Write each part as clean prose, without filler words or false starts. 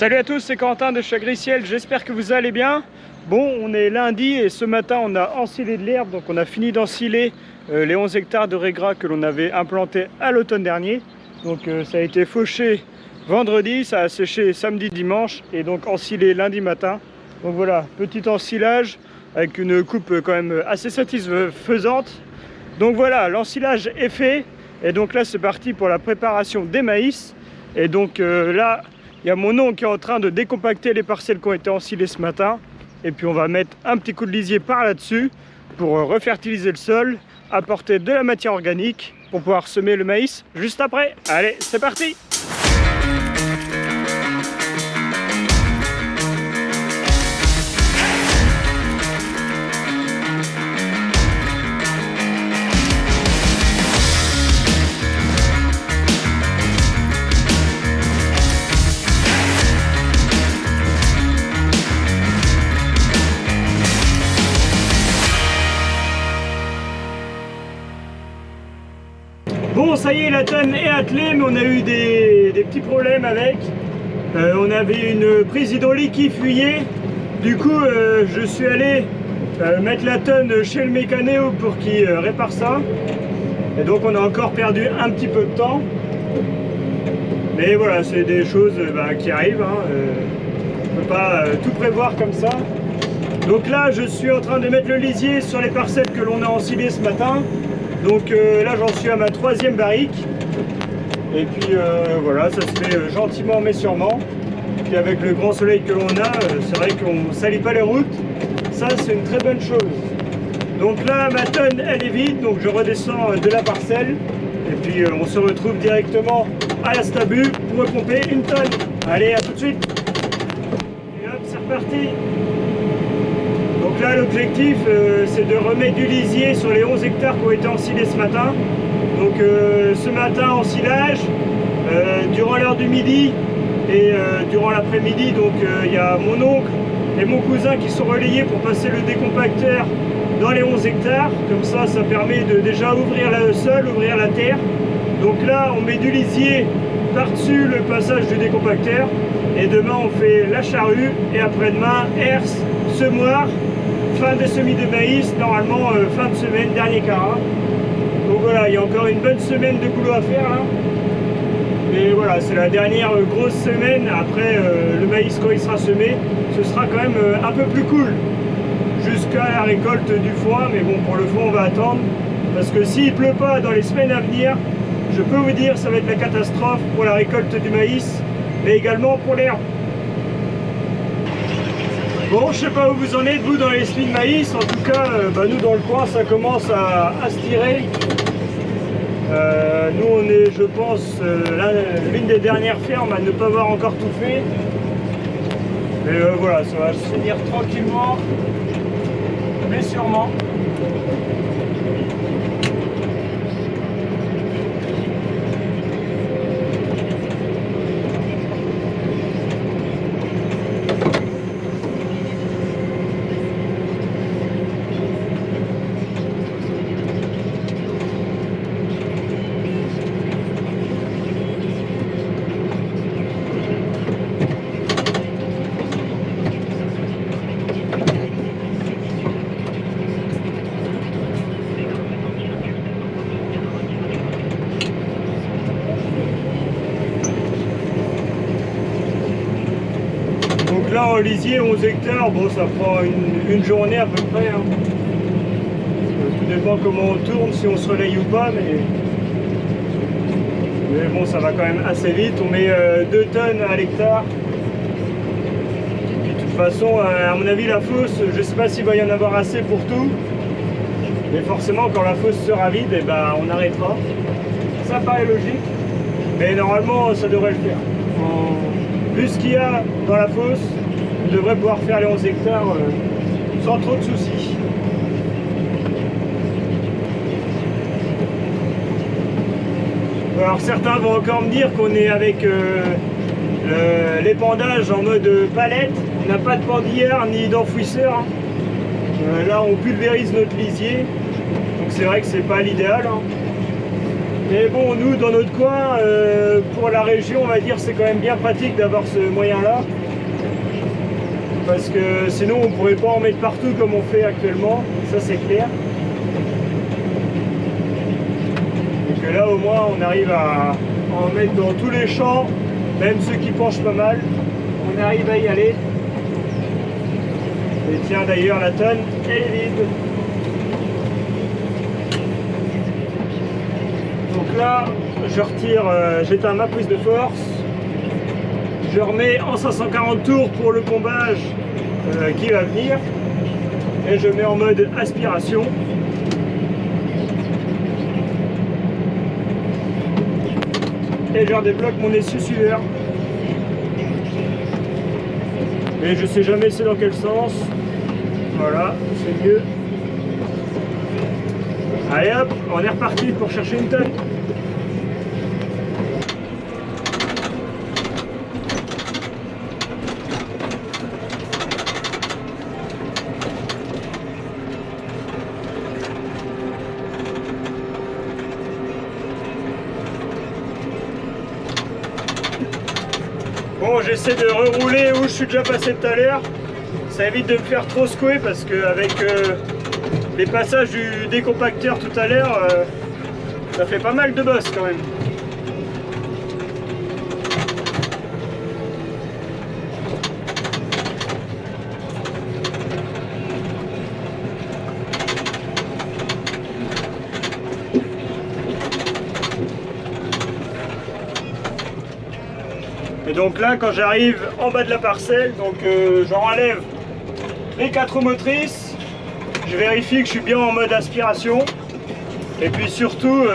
Salut à tous, c'est Quentin de chez Agriciel, j'espère que vous allez bien. Bon, on est lundi et ce matin on a ensilé de l'herbe, donc on a fini d'ensiler les 11 hectares de raigrats que l'on avait implantés à l'automne dernier. Donc ça a été fauché vendredi, ça a séché samedi, dimanche et donc ensilé lundi matin. Donc voilà, petit ensilage avec une coupe quand même assez satisfaisante. Donc voilà, l'ensilage est fait et donc là c'est parti pour la préparation des maïs. Et donc là, il y a mon oncle qui est en train de décompacter les parcelles qui ont été ensilées ce matin. Et puis on va mettre un petit coup de lisier par là-dessus pour refertiliser le sol, apporter de la matière organique pour pouvoir semer le maïs juste après. Allez, c'est parti! Bon, ça y est, la tonne est attelée, mais on a eu des petits problèmes avec. On avait une prise hydraulique qui fuyait. Du coup, je suis allé mettre la tonne chez le mécanéo pour qu'il répare ça. Et donc, on a encore perdu un petit peu de temps. Mais voilà, c'est des choses qui arrivent. On ne peut pas tout prévoir comme ça. Donc là, je suis en train de mettre le lisier sur les parcelles que l'on a ensilées ce matin. Donc là j'en suis à ma 3e barrique. Et puis voilà, ça se fait gentiment mais sûrement. Puis avec le grand soleil que l'on a, c'est vrai qu'on ne salit pas les routes. Ça c'est une très bonne chose. Donc là ma tonne elle est vide, donc je redescends de la parcelle. Et puis on se retrouve directement à la Stabu pour repomper une tonne. Allez, à tout de suite. Et hop, c'est reparti. Donc là l'objectif c'est de remettre du lisier sur les 11 hectares qui ont été ensilés ce matin. Donc ce matin ensilage, durant l'heure du midi et durant l'après-midi, donc il y a mon oncle et mon cousin qui sont relayés pour passer le décompacteur dans les 11 hectares. Comme ça, ça permet de déjà ouvrir le sol, ouvrir la terre. Donc là on met du lisier par-dessus le passage du décompacteur. Et demain on fait la charrue et après-demain herse, semoir. Fin de semis de maïs, normalement fin de semaine, dernier carat. Donc voilà, il y a encore une bonne semaine de boulot à faire là. Et voilà, c'est la dernière grosse semaine. Après le maïs quand il sera semé, ce sera quand même un peu plus cool jusqu'à la récolte du foin. Mais bon, pour le foin on va attendre. Parce que s'il pleut pas dans les semaines à venir, je peux vous dire ça va être la catastrophe pour la récolte du maïs, mais également pour l'herbe. Bon, je sais pas où vous en êtes, vous, dans les semis de maïs. En tout cas, nous, dans le coin, ça commence à se tirer. Nous, on est, je pense, l'une des dernières fermes à ne pas avoir encore tout fait. Mais voilà, ça va se finir tranquillement, mais sûrement. Là en lisier 11 hectares, bon ça prend une journée à peu près. Tout dépend comment on tourne, si on se relaye ou pas, mais bon ça va quand même assez vite. On met 2 tonnes à l'hectare. Et puis de toute façon, à mon avis la fosse, je ne sais pas s'il va y en avoir assez pour tout. Mais forcément quand la fosse sera vide, on arrêtera. Ça paraît logique, mais normalement ça devrait le faire. Vu ce qu'il y a dans la fosse, on devrait pouvoir faire les 11 hectares sans trop de soucis. Alors certains vont encore me dire qu'on est avec l'épandage en mode palette. On n'a pas de pendilleur ni d'enfouisseur. Là on pulvérise notre lisier. Donc c'est vrai que c'est pas l'idéal. Mais bon, nous dans notre coin, pour la région, on va dire, c'est quand même bien pratique d'avoir ce moyen-là. Parce que sinon on pourrait pas en mettre partout comme on fait actuellement, ça c'est clair. Donc là au moins on arrive à en mettre dans tous les champs, même ceux qui penchent pas mal, on arrive à y aller. Et tiens d'ailleurs la tonne, elle est vide. Donc là je retire, j'éteins ma prise de force. Je remets en 540 tours pour le pompage qui va venir et je mets en mode aspiration. Et je redébloque mon essuie-sueur. Mais je sais jamais c'est dans quel sens. Voilà, c'est mieux. Allez hop, on est reparti pour chercher une tonne. Bon, j'essaie de rerouler où je suis déjà passé tout à l'heure. Ça évite de me faire trop secouer parce qu'avec les passages du décompacteur tout à l'heure, ça fait pas mal de bosse quand même. Et donc là, quand j'arrive en bas de la parcelle, donc j'en enlève les 4 roues motrices, je vérifie que je suis bien en mode aspiration, et puis surtout,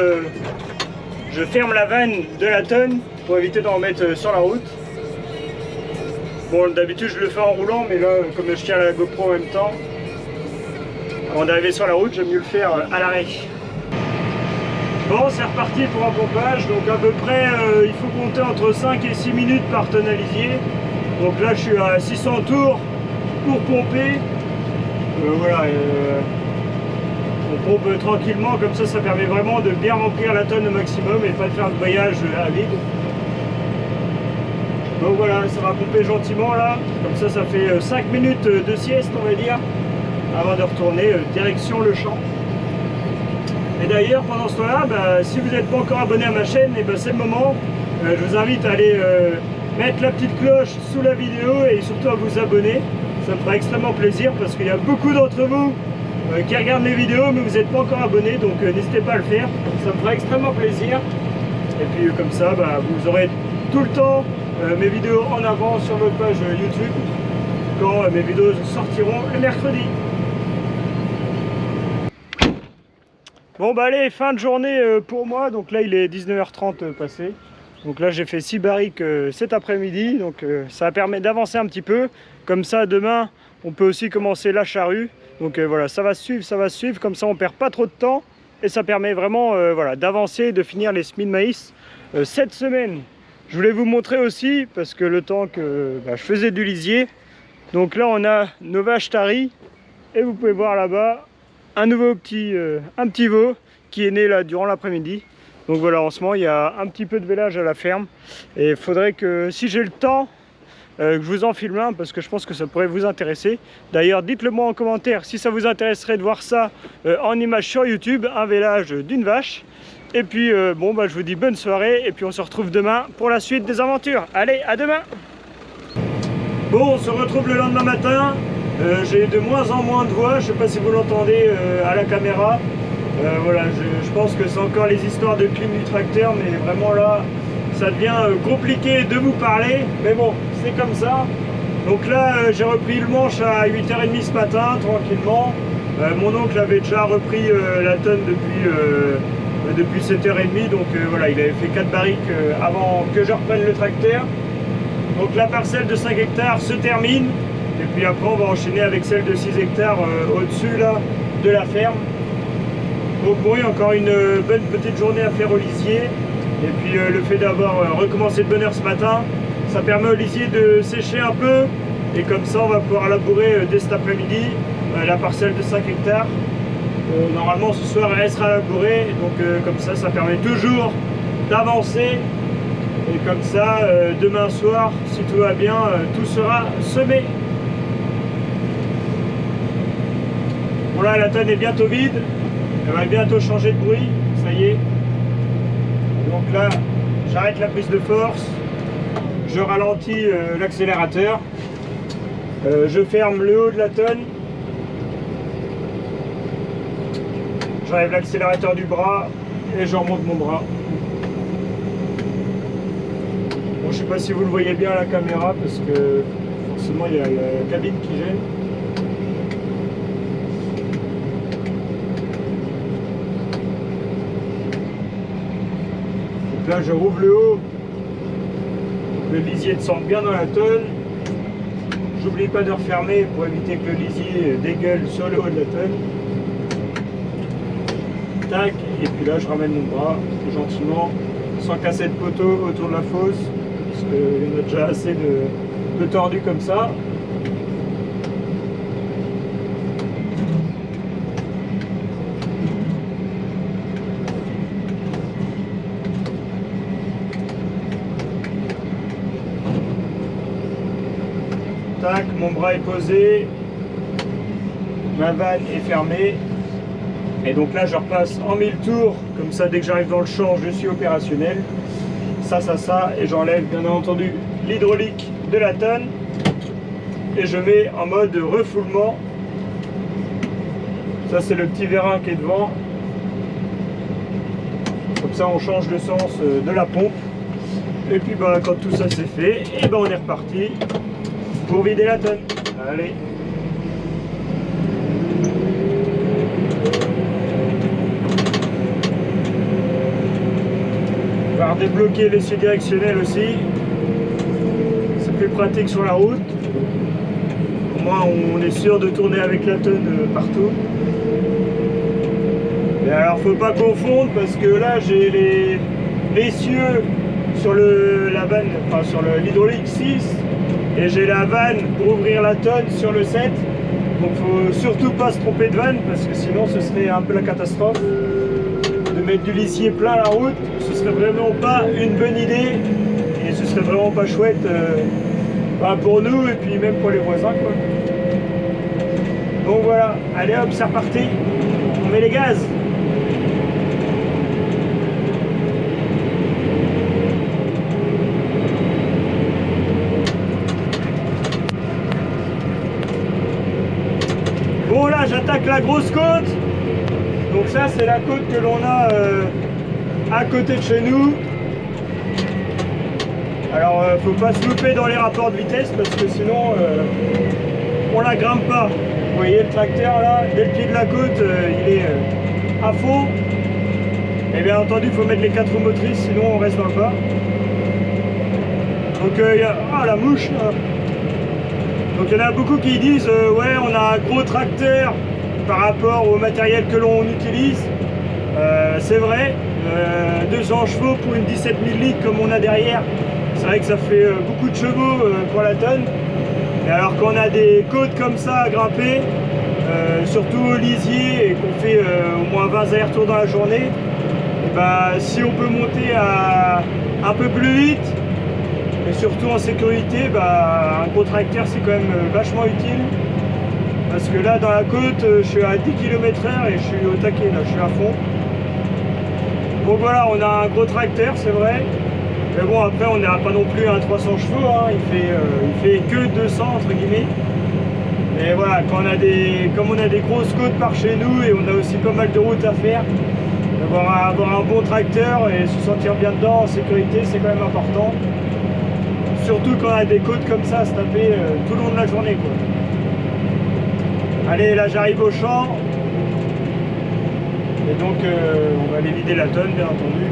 je ferme la vanne de la tonne pour éviter d'en remettre sur la route. Bon, d'habitude je le fais en roulant, mais là, comme je tiens la GoPro en même temps, avant d'arriver sur la route, j'aime mieux le faire à l'arrêt. Bon, c'est reparti pour un pompage, donc à peu près il faut compter entre 5 et 6 minutes par tonne à lisier. Donc là je suis à 600 tours pour pomper. Voilà, on pompe tranquillement, comme ça permet vraiment de bien remplir la tonne au maximum et pas de faire de voyage à vide. Donc voilà, ça va pomper gentiment là, comme ça fait 5 minutes de sieste on va dire, avant de retourner direction le champ. Et d'ailleurs, pendant ce temps-là, si vous n'êtes pas encore abonné à ma chaîne, c'est le moment. Je vous invite à aller mettre la petite cloche sous la vidéo et surtout à vous abonner. Ça me fera extrêmement plaisir parce qu'il y a beaucoup d'entre vous qui regardent mes vidéos mais vous n'êtes pas encore abonnés, donc n'hésitez pas à le faire. Ça me fera extrêmement plaisir. Et puis comme ça, vous aurez tout le temps mes vidéos en avant sur notre page YouTube quand mes vidéos sortiront le mercredi. Bon allez, fin de journée pour moi, donc là il est 19h30 passé. Donc là j'ai fait 6 barriques cet après-midi, donc ça permet d'avancer un petit peu. Comme ça demain on peut aussi commencer la charrue. Donc voilà, ça va suivre, comme ça on perd pas trop de temps. Et ça permet vraiment voilà, d'avancer, de finir les semis de maïs cette semaine. Je voulais vous montrer aussi, parce que le temps que je faisais du lisier. Donc là on a nos vaches taries, et vous pouvez voir là-bas un petit veau qui est né là durant l'après-midi. Donc voilà, en ce moment il y a un petit peu de vélage à la ferme et il faudrait que, si j'ai le temps, que je vous en filme un parce que je pense que ça pourrait vous intéresser. D'ailleurs dites-le moi en commentaire si ça vous intéresserait de voir ça en image sur YouTube, un vélage d'une vache. Et puis je vous dis bonne soirée et puis on se retrouve demain pour la suite des aventures. Allez, à demain. Bon, on se retrouve le lendemain matin. J'ai de moins en moins de voix, je ne sais pas si vous l'entendez à la caméra. Voilà, je pense que c'est encore les histoires de clim du tracteur, mais vraiment là, ça devient compliqué de vous parler. Mais bon, c'est comme ça. Donc là, j'ai repris le manche à 8h30 ce matin, tranquillement. Mon oncle avait déjà repris la tonne depuis 7h30, donc voilà, il avait fait 4 barriques avant que je reprenne le tracteur. Donc la parcelle de 5 hectares se termine. Et puis après on va enchaîner avec celle de 6 hectares au-dessus là de la ferme. Donc bon, il y a encore une bonne petite journée à faire au lisier. Et puis le fait d'avoir recommencé de bonne heure ce matin, ça permet au lisier de sécher un peu. Et comme ça on va pouvoir labourer dès cet après-midi la parcelle de 5 hectares. Normalement ce soir elle sera labourée, donc comme ça permet toujours d'avancer. Et comme ça, demain soir, si tout va bien, tout sera semé. Bon là, la tonne est bientôt vide. Elle va bientôt changer de bruit. Ça y est. Donc là, j'arrête la prise de force. Je ralentis l'accélérateur. Je ferme le haut de la tonne. J'enlève l'accélérateur du bras et je remonte mon bras. Bon, je sais pas si vous le voyez bien à la caméra parce que forcément il y a la cabine qui gêne. Donc là je rouvre le haut, le lisier descend bien dans la tonne. J'oublie pas de refermer pour éviter que le lisier dégueule sur le haut de la tonne. Tac, et puis là je ramène mon bras gentiment sans casser de poteau autour de la fosse parce qu'il y en a déjà assez de tordus comme ça. Tac, mon bras est posé, ma vanne est fermée. Et donc là, je repasse en 1000 tours, comme ça, dès que j'arrive dans le champ, je suis opérationnel. Ça, et j'enlève bien entendu l'hydraulique de la tonne. Et je mets en mode refoulement. Ça, c'est le petit vérin qui est devant. Comme ça, on change le sens de la pompe. Et puis, bah, quand tout ça c'est fait, et ben, on est reparti pour vider la tonne. Allez. On va redébloquer l'essieu directionnel aussi. C'est plus pratique sur la route. Au moins on est sûr de tourner avec la tonne partout. Et alors faut pas confondre parce que là j'ai l'essieu sur la vanne, enfin sur l'hydraulique 6 et j'ai la vanne pour ouvrir la tonne sur le 7. Donc faut surtout pas se tromper de vanne parce que sinon ce serait un peu la catastrophe. De mettre du lisier plein la route, ce serait vraiment pas une bonne idée et ce serait vraiment pas chouette pour nous et puis même pour les voisins quoi. Donc voilà, allez hop, c'est reparti, on met les gaz. Bon là j'attaque la grosse côte. Donc ça c'est la côte que l'on a à côté de chez nous. Alors faut pas se louper dans les rapports de vitesse parce que sinon on la grimpe pas. Vous voyez le tracteur là, dès le pied de la côte il est à fond. Et bien entendu il faut mettre les 4 roues motrices sinon on reste dans le bas. Donc il y a... Ah la mouche là. Donc il y en a beaucoup qui disent ouais on a un gros tracteur par rapport au matériel que l'on utilise. C'est vrai, 200 chevaux pour une 17 000 litres comme on a derrière, c'est vrai que ça fait beaucoup de chevaux pour la tonne. Et alors qu'on a des côtes comme ça à grimper, surtout au lisier et qu'on fait au moins 20 allers-retours dans la journée, et bah, si on peut monter à un peu plus vite et surtout en sécurité, bah, un gros tracteur c'est quand même vachement utile. Parce que là dans la côte je suis à 10 km/h et je suis au taquet, là je suis à fond. Donc voilà, on a un gros tracteur c'est vrai. Mais bon après on n'a pas non plus un 300 chevaux, hein. Il fait que 200 entre guillemets. Et voilà, quand comme on a des grosses côtes par chez nous et on a aussi pas mal de routes à faire, avoir un bon tracteur et se sentir bien dedans en sécurité c'est quand même important. Surtout quand on a des côtes comme ça à se taper tout le long de la journée quoi. Allez, là j'arrive au champ. Et donc on va aller vider la tonne bien entendu.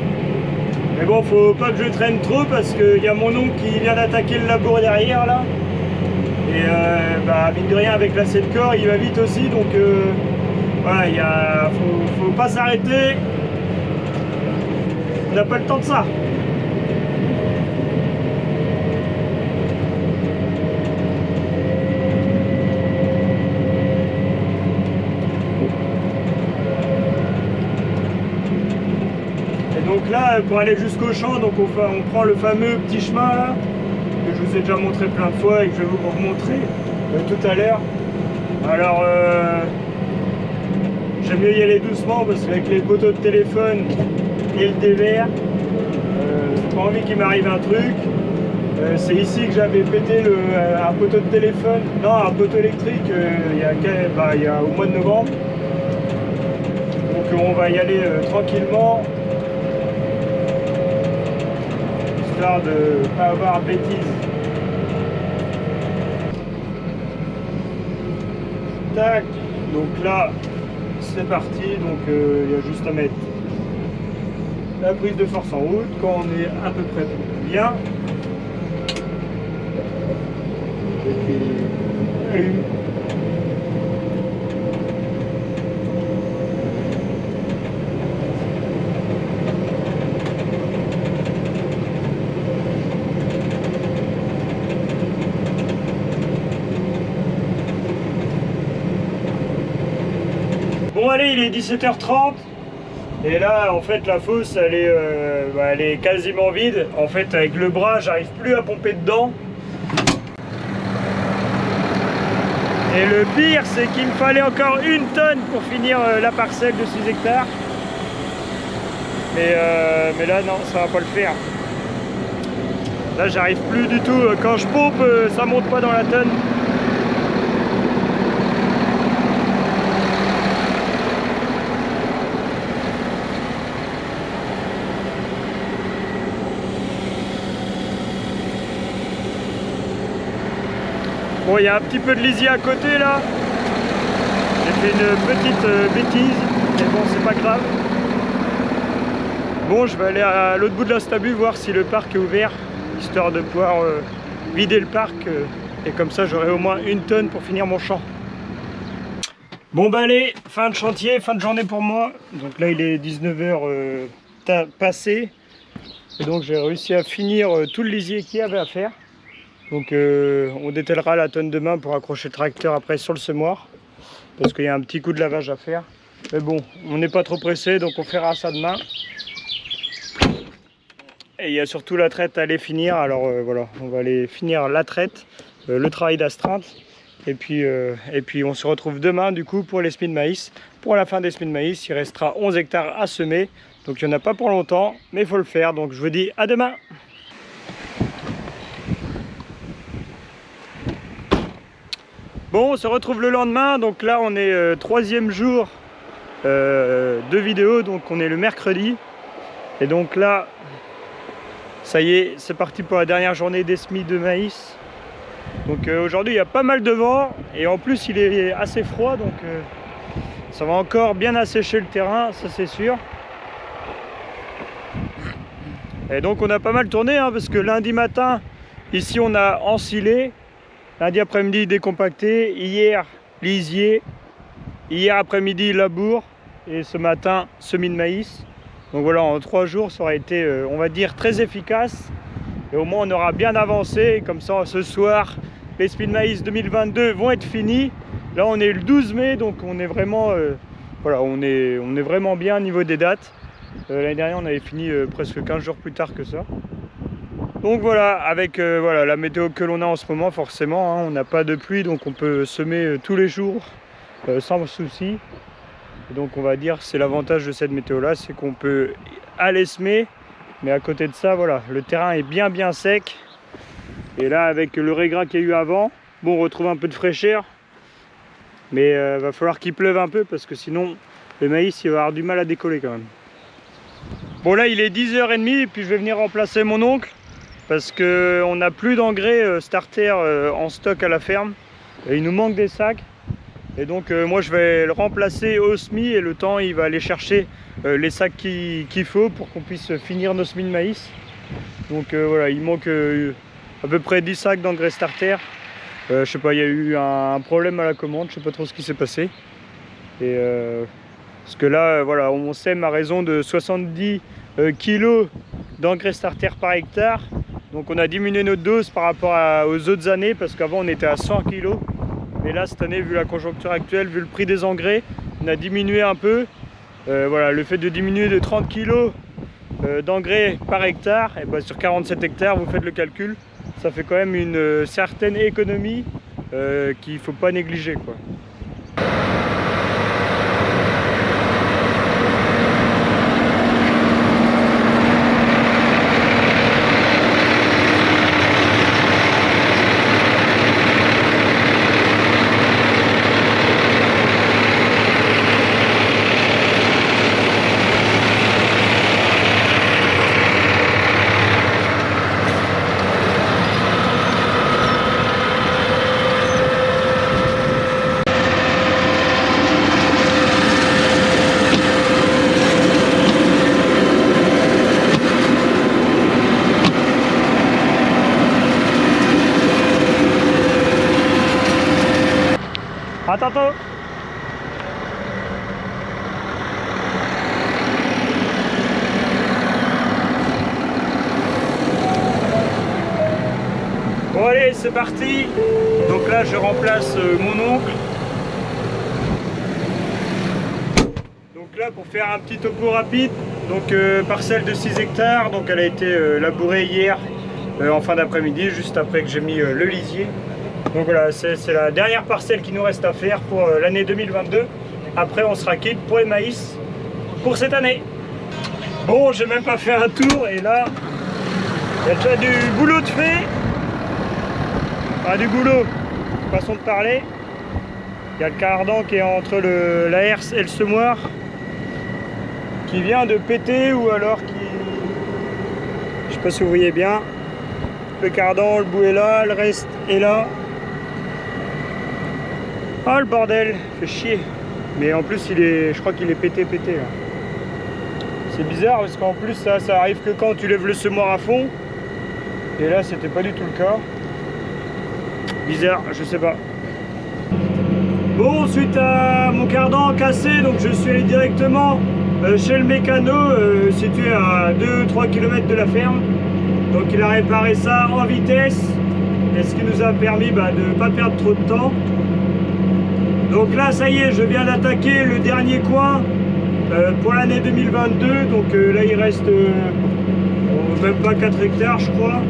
Mais bon, faut pas que je traîne trop parce qu'il y a mon oncle qui vient d'attaquer le labour derrière là. Et bah mine de rien avec la 7 corps il va vite aussi donc voilà, faut pas s'arrêter. On n'a pas le temps de ça. là, pour aller jusqu'au champ, donc on prend le fameux petit chemin là, que je vous ai déjà montré plein de fois et que je vais vous remontrer tout à l'heure. Alors, j'aime mieux y aller doucement parce qu'avec les poteaux de téléphone et le dévers, j'ai pas envie qu'il m'arrive un truc. C'est ici que j'avais pété un poteau de téléphone, non, un poteau électrique il y a au mois de novembre. Donc on va y aller tranquillement, histoire de ne pas avoir de bêtises. Tac, donc là c'est parti, donc il y a juste à mettre la prise de force en route quand on est à peu près bien. Et puis allume. Bon allez, il est 17h30 et là en fait la fosse elle est quasiment vide. En fait avec le bras j'arrive plus à pomper dedans. Et le pire c'est qu'il me fallait encore 1 tonne pour finir la parcelle de 6 hectares. Mais là non, ça va pas le faire. Là j'arrive plus du tout. Quand je pompe ça monte pas dans la tonne. Bon, il y a un petit peu de lisier à côté là. J'ai fait une petite bêtise, mais bon, c'est pas grave. Bon, je vais aller à l'autre bout de la Stabu voir si le parc est ouvert, histoire de pouvoir vider le parc. Et comme ça, j'aurai au moins 1 tonne pour finir mon champ. Bon, bah allez, fin de chantier, fin de journée pour moi. Donc là, il est 19h passé. Et donc, j'ai réussi à finir tout le lisier qu'il y avait à faire. Donc on détellera la tonne demain pour accrocher le tracteur après sur le semoir. Parce qu'il y a un petit coup de lavage à faire. Mais bon, on n'est pas trop pressé, donc on fera ça demain. Et il y a surtout la traite à aller finir. Alors voilà, on va aller finir la traite, le travail d'astreinte. Et puis on se retrouve demain du coup pour les semis de maïs. Pour la fin des semis de maïs, il restera 11 hectares à semer. Donc il n'y en a pas pour longtemps, mais il faut le faire. Donc je vous dis à demain. Bon, on se retrouve le lendemain, donc là on est 3e jour de vidéo, donc on est le mercredi. Et donc là, ça y est, c'est parti pour la dernière journée des semis de maïs. Donc aujourd'hui il y a pas mal de vent, et en plus il est assez froid, donc ça va encore bien assécher le terrain, ça c'est sûr. Et donc on a pas mal tourné, hein, parce que lundi matin, ici on a ensilé. Lundi après-midi décompacté, hier lisier, hier après-midi labour et ce matin semis de maïs. Donc voilà, en 3 jours ça aurait été on va dire très efficace et au moins on aura bien avancé. Comme ça ce soir les semis de maïs 2022 vont être finis. Là on est le 12 mai donc on est vraiment voilà, on est vraiment bien au niveau des dates. L'année dernière on avait fini presque 15 jours plus tard que ça. Donc voilà, avec voilà, la météo que l'on a en ce moment, forcément, hein, on n'a pas de pluie, donc on peut semer tous les jours sans souci. Et donc on va dire, c'est l'avantage de cette météo-là, c'est qu'on peut aller semer, mais à côté de ça, voilà, le terrain est bien sec. Et là, avec le régras qu'il y a eu avant, bon, on retrouve un peu de fraîcheur, mais va falloir qu'il pleuve un peu, parce que sinon, le maïs, il va avoir du mal à décoller quand même. Bon là, il est 10h30, et puis je vais venir remplacer mon oncle. Parce qu'on n'a plus d'engrais starter en stock à la ferme. Et il nous manque des sacs. Et donc moi je vais le remplacer au semis et le temps il va aller chercher les sacs qu'il faut pour qu'on puisse finir nos semis de maïs. Donc voilà, il manque à peu près 10 sacs d'engrais starter. Je sais pas, il y a eu un problème à la commande, je sais pas trop ce qui s'est passé. Et parce que là voilà, on sème à raison de 70 kg d'engrais starter par hectare. Donc on a diminué notre dose par rapport aux autres années parce qu'avant on était à 100 kg. Mais là cette année, vu la conjoncture actuelle, vu le prix des engrais, on a diminué un peu. Voilà, le fait de diminuer de 30 kg d'engrais par hectare, et ben sur 47 hectares, vous faites le calcul, ça fait quand même une certaine économie qu'il ne faut pas négliger, quoi. Attends. Bon allez, c'est parti. Donc là, je remplace mon oncle. Donc là, pour faire un petit topo rapide, donc parcelle de 6 hectares, donc elle a été labourée hier en fin d'après-midi, juste après que j'ai mis le lisier. Donc voilà, c'est la dernière parcelle qui nous reste à faire pour l'année 2022. Après, on sera quitte pour les maïs pour cette année. Bon, j'ai même pas fait un tour et là, il y a déjà du boulot de fait. Enfin, du boulot, façon de parler. Il y a le cardan qui est entre la herse et le semoir qui vient de péter ou alors qui... Je sais pas si vous voyez bien. Le cardan, le bout est là, le reste est là. Ah le bordel, fait chier. Mais en plus je crois qu'il est pété là. C'est bizarre parce qu'en plus ça arrive que quand tu lèves le semoir à fond. Et là c'était pas du tout le cas. Bizarre, je sais pas. Bon, suite à mon cardan cassé, donc je suis allé directement chez le mécano situé à 2-3 km de la ferme. Donc il a réparé ça en vitesse. Et ce qui nous a permis de ne pas perdre trop de temps. Donc là, ça y est, je viens d'attaquer le dernier coin pour l'année 2022. Donc là, il reste même pas 4 hectares, je crois.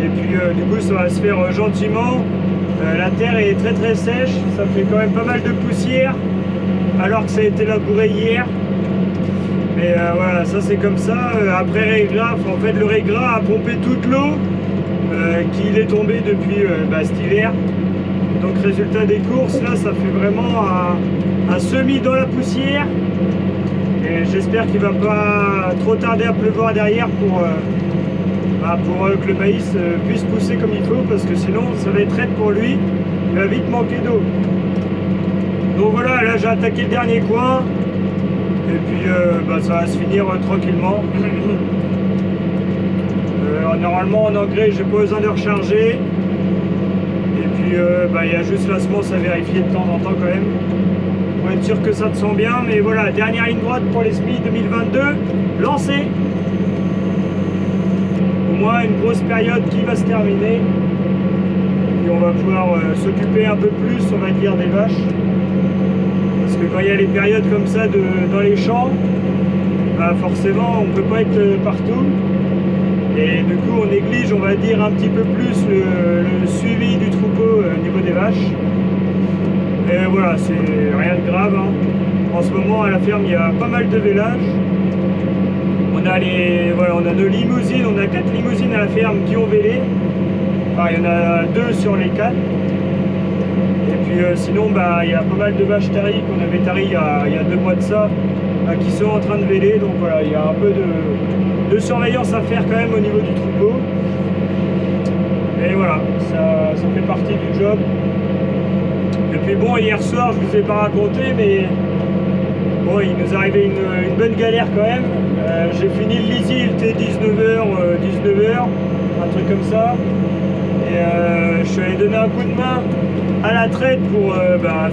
Et puis du coup, ça va se faire gentiment. La terre est très très sèche. Ça fait quand même pas mal de poussière, alors que ça a été labouré hier. Mais voilà, ça c'est comme ça. Après Régras, en fait, le Régras a pompé toute l'eau qu'il est tombé depuis cet hiver. Donc résultat des courses, là ça fait vraiment un semis dans la poussière. Et j'espère qu'il va pas trop tarder à pleuvoir derrière pour que le maïs puisse pousser comme il faut, parce que sinon ça va être raide pour lui, il va vite manquer d'eau. Donc voilà, là j'ai attaqué le dernier coin, et puis ça va se finir tranquillement. Normalement en engrais j'ai pas besoin de recharger. Et puis il y a juste la semence à vérifier de temps en temps quand même, pour être sûr que ça te sent bien. Mais voilà, dernière ligne droite pour les semis 2022, lancé. Au moins une grosse période qui va se terminer. Et on va pouvoir s'occuper un peu plus, on va dire, des vaches. Parce que quand il y a les périodes comme ça dans les champs, forcément on ne peut pas être partout. Et du coup on néglige, on va dire, un petit peu plus le suivi du troupeau au niveau des vaches. Et voilà, c'est rien de grave, hein. En ce moment à la ferme il y a pas mal de vélages. On a nos limousines, on a 4 limousines à la ferme qui ont vélé. Enfin, il y en a 2 sur les 4. Et puis sinon il y a pas mal de vaches taries qu'on avait taries il y a 2 mois de ça, qui sont en train de véler. Donc voilà, il y a un peu de surveillance à faire quand même au niveau du troupeau. Et voilà, ça fait partie du job. Et puis bon, hier soir, je vous ai pas raconté, mais bon, il nous arrivait une bonne galère quand même. J'ai fini le lisier, il était 19h, un truc comme ça. Et je suis allé donner un coup de main à la traite pour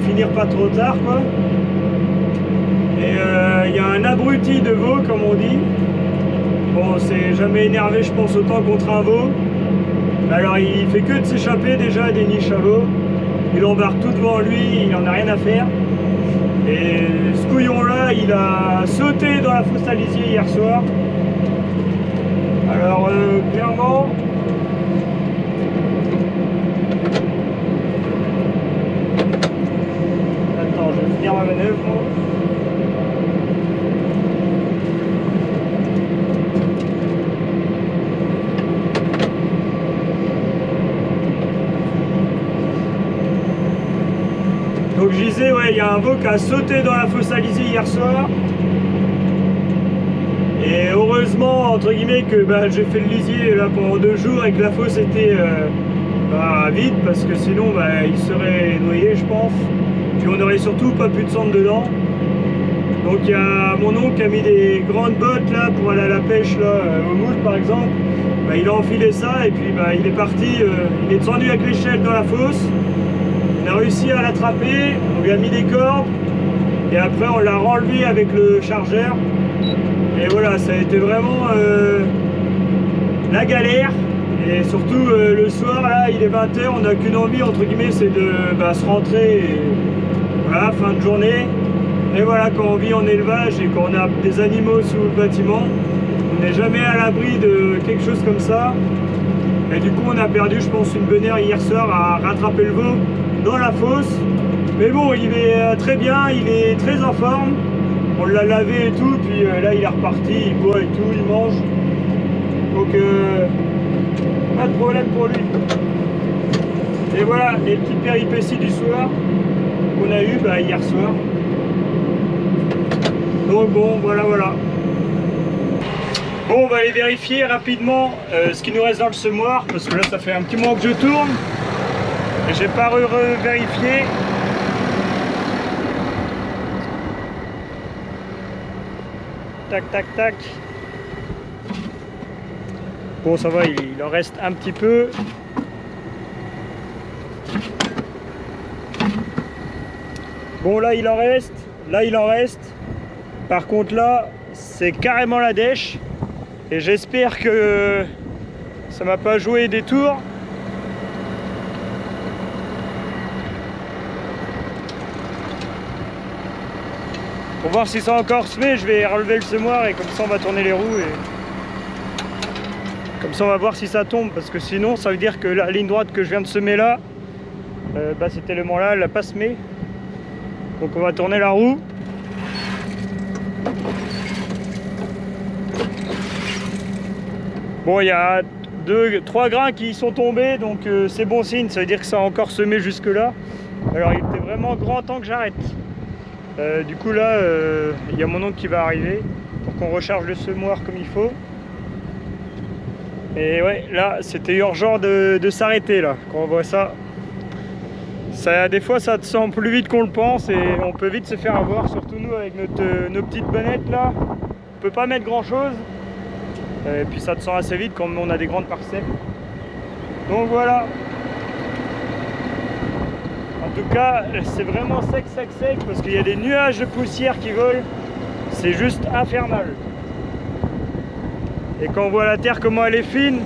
finir pas trop tard, quoi. Et il y a un abruti de veau, comme on dit. Bon, c'est jamais énervé, je pense, autant contre un veau. Alors il fait que de s'échapper déjà des niches à veau. Il embarque tout devant lui, il en a rien à faire. Et ce couillon-là, il a sauté dans la fosse à lisier hier soir. Alors, clairement... Attends, je vais finir ma manœuvre. Donc je disais, ouais, il y a un veau qui a sauté dans la fosse à lisier hier soir. Et heureusement, entre guillemets, que j'ai fait le lisier là pendant 2 jours et que la fosse était vide, parce que sinon il serait noyé, je pense. Puis on n'aurait surtout pas pu de cendre dedans. Donc il y a mon oncle qui a mis des grandes bottes là pour aller à la pêche là, au moule par exemple. Il a enfilé ça et puis il est parti, il est descendu avec l'échelle dans la fosse. On a réussi à l'attraper, on lui a mis des cordes et après on l'a renlevé avec le chargeur. Et voilà, ça a été vraiment la galère. Et surtout le soir, là, il est 20 h, on n'a qu'une envie, entre guillemets, c'est de se rentrer. Et voilà, fin de journée. Et voilà, quand on vit en élevage et qu'on a des animaux sous le bâtiment, on n'est jamais à l'abri de quelque chose comme ça. Et du coup, on a perdu, je pense, une bonne heure hier soir à rattraper le veau dans la fosse. Mais bon, il est très bien, il est très en forme. On l'a lavé et tout, puis là il est reparti, il boit et tout, il mange. Donc pas de problème pour lui. Et voilà les petites péripéties du soir qu'on a eu hier soir. Donc bon, voilà. Bon, on va aller vérifier rapidement ce qui nous reste dans le semoir, parce que là ça fait un petit moment que je tourne et j'ai pas vérifié. Tac, tac, tac. Bon, ça va, il en reste un petit peu. Bon, là, il en reste. Là, il en reste. Par contre, là, c'est carrément la dèche. Et j'espère que ça m'a pas joué des tours. Pour voir si ça a encore semé, je vais relever le semoir et comme ça on va tourner les roues et comme ça on va voir si ça tombe, parce que sinon ça veut dire que la ligne droite que je viens de semer là, cet élément là, elle n'a pas semé. Donc on va tourner la roue. Bon, il y a 3 grains qui sont tombés, donc c'est bon signe, ça veut dire que ça a encore semé jusque là. Alors il était vraiment grand temps que j'arrête. Du coup là, il y a mon oncle qui va arriver pour qu'on recharge le semoir comme il faut. Et ouais, là c'était urgent de s'arrêter là, quand on voit ça. Des fois ça descend plus vite qu'on le pense et on peut vite se faire avoir, surtout nous avec nos petites bonnettes là. On peut pas mettre grand chose. Et puis ça descend assez vite quand on a des grandes parcelles. Donc voilà. En tout cas, c'est vraiment sec parce qu'il y a des nuages de poussière qui volent. C'est juste infernal. Et quand on voit la terre comment elle est fine,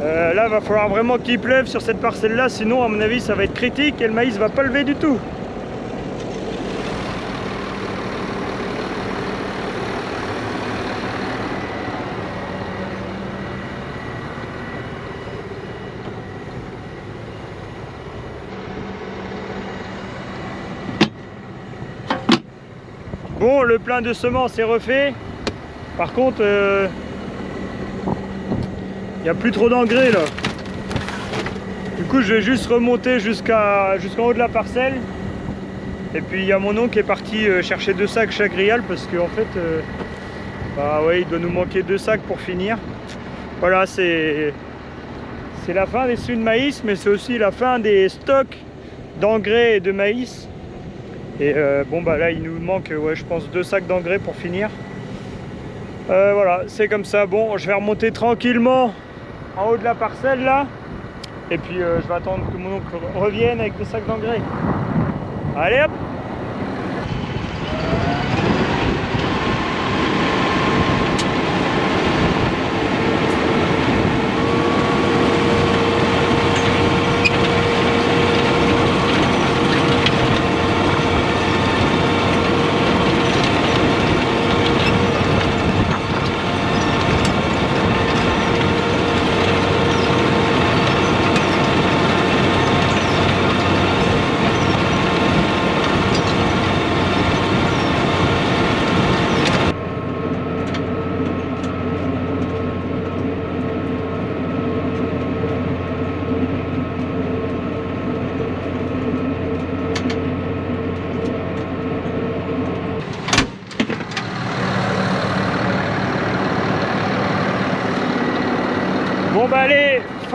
là va falloir vraiment qu'il pleuve sur cette parcelle là, sinon à mon avis ça va être critique et le maïs va pas lever du tout. Bon, le plein de semences est refait. Par contre, il n'y a plus trop d'engrais là. Du coup, je vais juste remonter jusqu'en haut de la parcelle. Et puis, il y a mon oncle qui est parti chercher 2 sacs chaque rial parce qu'en fait, ouais, il doit nous manquer 2 sacs pour finir. Voilà, c'est la fin des semis de maïs, mais c'est aussi la fin des stocks d'engrais et de maïs. Et bon là il nous manque ouais, je pense 2 sacs d'engrais pour finir. Voilà, c'est comme ça. Bon, je vais remonter tranquillement en haut de la parcelle là. Et puis je vais attendre que mon oncle revienne avec 2 sacs d'engrais. Allez hop!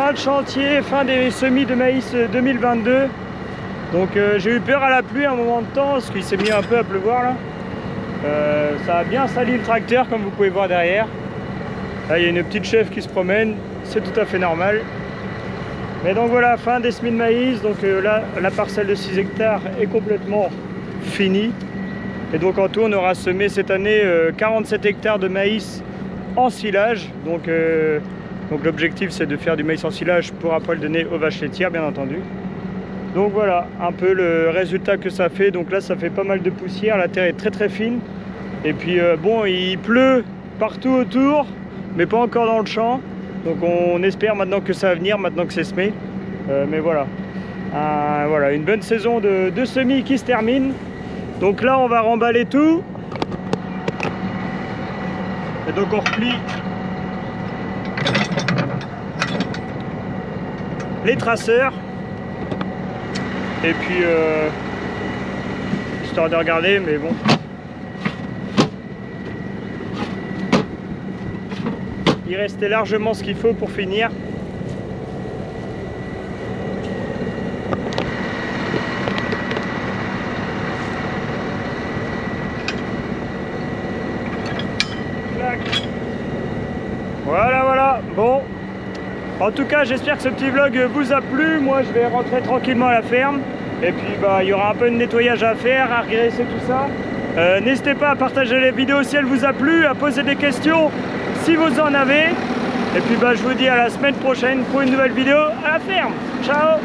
fin de chantier, fin des semis de maïs 2022. Donc j'ai eu peur à la pluie un moment de temps parce qu'il s'est mis un peu à pleuvoir là. Ça a bien sali le tracteur comme vous pouvez voir derrière. Là il y a une petite chèvre qui se promène, c'est tout à fait normal. Mais donc voilà, fin des semis de maïs. Donc là la parcelle de 6 hectares est complètement finie. Et donc en tout on aura semé cette année 47 hectares de maïs en silage. Donc l'objectif c'est de faire du maïs en silage pour après le donner aux vaches laitières bien entendu. Donc voilà un peu le résultat que ça fait. Donc là ça fait pas mal de poussière, la terre est très très fine. Et puis bon, il pleut partout autour, mais pas encore dans le champ. Donc on espère maintenant que ça va venir, maintenant que c'est semé. Mais voilà. Voilà, une bonne saison de semis qui se termine. Donc là on va remballer tout. Et donc on replie les traceurs. Et puis histoire de regarder, mais bon. Il restait largement ce qu'il faut pour finir. Voilà, voilà, bon. En tout cas, j'espère que ce petit vlog vous a plu. Moi, je vais rentrer tranquillement à la ferme. Et puis, bah, il y aura un peu de nettoyage à faire, à regresser tout ça. N'hésitez pas à partager les vidéos si elles vous a plu, à poser des questions si vous en avez. Et puis, bah, je vous dis à la semaine prochaine pour une nouvelle vidéo à la ferme. Ciao!